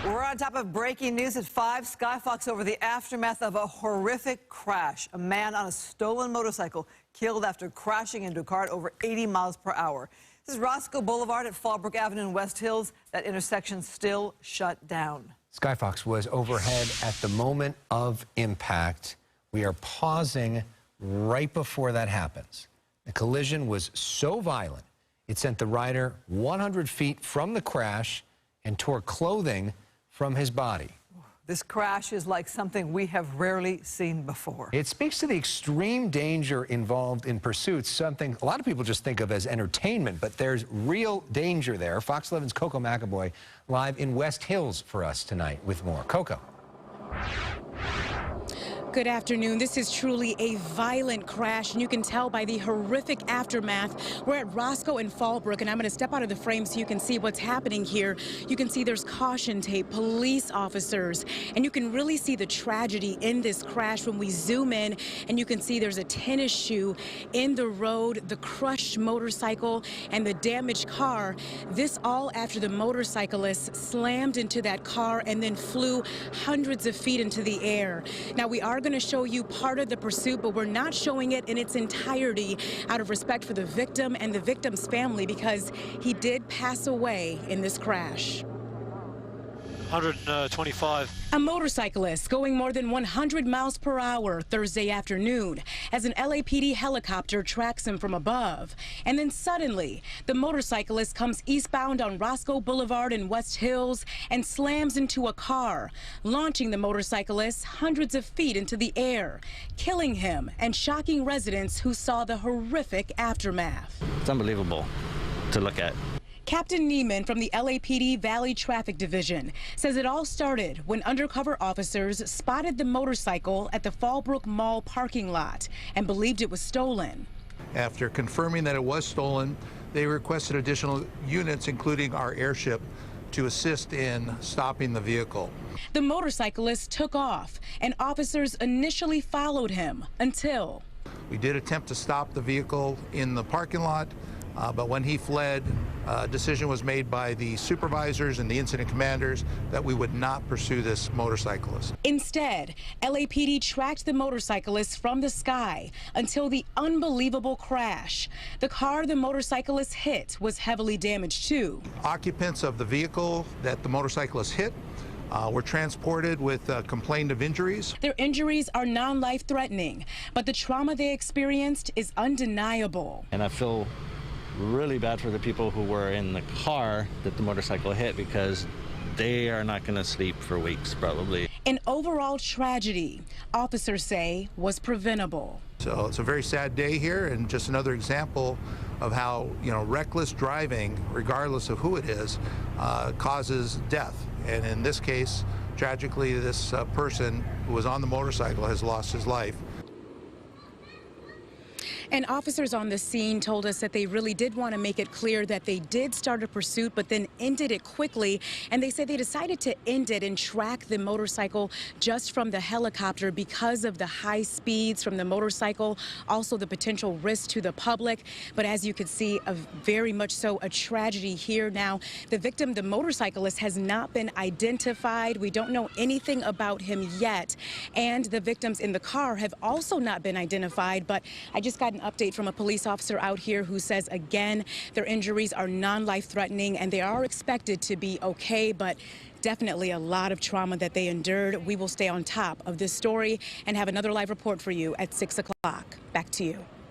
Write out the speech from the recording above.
We're on top of breaking news at 5. Skyfox over the aftermath of a horrific crash. A man on a stolen motorcycle killed after crashing into a car at over 80 miles per hour. This is Roscoe Boulevard at Fallbrook Avenue in West Hills. That intersection still shut down. Skyfox was overhead at the moment of impact. We are pausing right before that happens. The collision was so violent, it sent the rider 100 feet from the crash and tore clothing from his body. This crash is like something we have rarely seen before. It speaks to the extreme danger involved in pursuits, something a lot of people just think of as entertainment, but there's real danger there. Fox 11's Coco McAvoy live in West Hills for us tonight with more. Coco. Good afternoon. This is truly a violent crash, and you can tell by the horrific aftermath. We're at Roscoe and Fallbrook, and I'm going to step out of the frame so you can see what's happening here. You can see there's caution tape, police officers, and you can really see the tragedy in this crash when we zoom in, and you can see there's a tennis shoe in the road, the crushed motorcycle, and the damaged car. This all after the motorcyclist slammed into that car and then flew hundreds of feet into the air. Now, we are going to show you part of the pursuit, but we're not showing it in its entirety out of respect for the victim and the victim's family, because he did pass away in this crash. 125. A motorcyclist going more than 100 miles per hour Thursday afternoon as an LAPD helicopter tracks him from above. And then suddenly, the motorcyclist comes eastbound on Roscoe Boulevard in West Hills and slams into a car, launching the motorcyclist hundreds of feet into the air, killing him and shocking residents who saw the horrific aftermath. It's unbelievable to look at. Captain Neiman from the LAPD Valley Traffic Division says it all started when undercover officers spotted the motorcycle at the Fallbrook Mall parking lot and believed it was stolen. After confirming that it was stolen, they requested additional units, including our airship, to assist in stopping the vehicle. The motorcyclist took off, and officers initially followed him until we did attempt to stop the vehicle in the parking lot, but when he fled, a decision was made by the supervisors and the incident commanders that we would not pursue this motorcyclist. Instead, LAPD tracked the motorcyclist from the sky until the unbelievable crash. The car the motorcyclist hit was heavily damaged too. Occupants of the vehicle that the motorcyclist hit were transported with complaint of injuries. Their injuries are non-life-threatening, but the trauma they experienced is undeniable. And I feel really bad for the people who were in the car that the motorcycle hit, because they are not going to sleep for weeks probably. An overall tragedy, officers say, was preventable. So it's a very sad day here, and just another example of how, reckless driving, regardless of who it is, causes death. And in this case, tragically, this person who was on the motorcycle has lost his life. And officers on the scene told us that they really did want to make it clear that they did start a pursuit, but then ended it quickly. And they said they decided to end it and track the motorcycle just from the helicopter because of the high speeds from the motorcycle, also the potential risk to the public. But as you can see, very much so a tragedy here. Now, the victim, the motorcyclist, has not been identified. We don't know anything about him yet. And the victims in the car have also not been identified. But I just got an update from a police officer out here who says, again, their injuries are non-life-threatening and they are expected to be okay, but definitely a lot of trauma that they endured. We will stay on top of this story and have another live report for you at 6 o'clock. Back to you.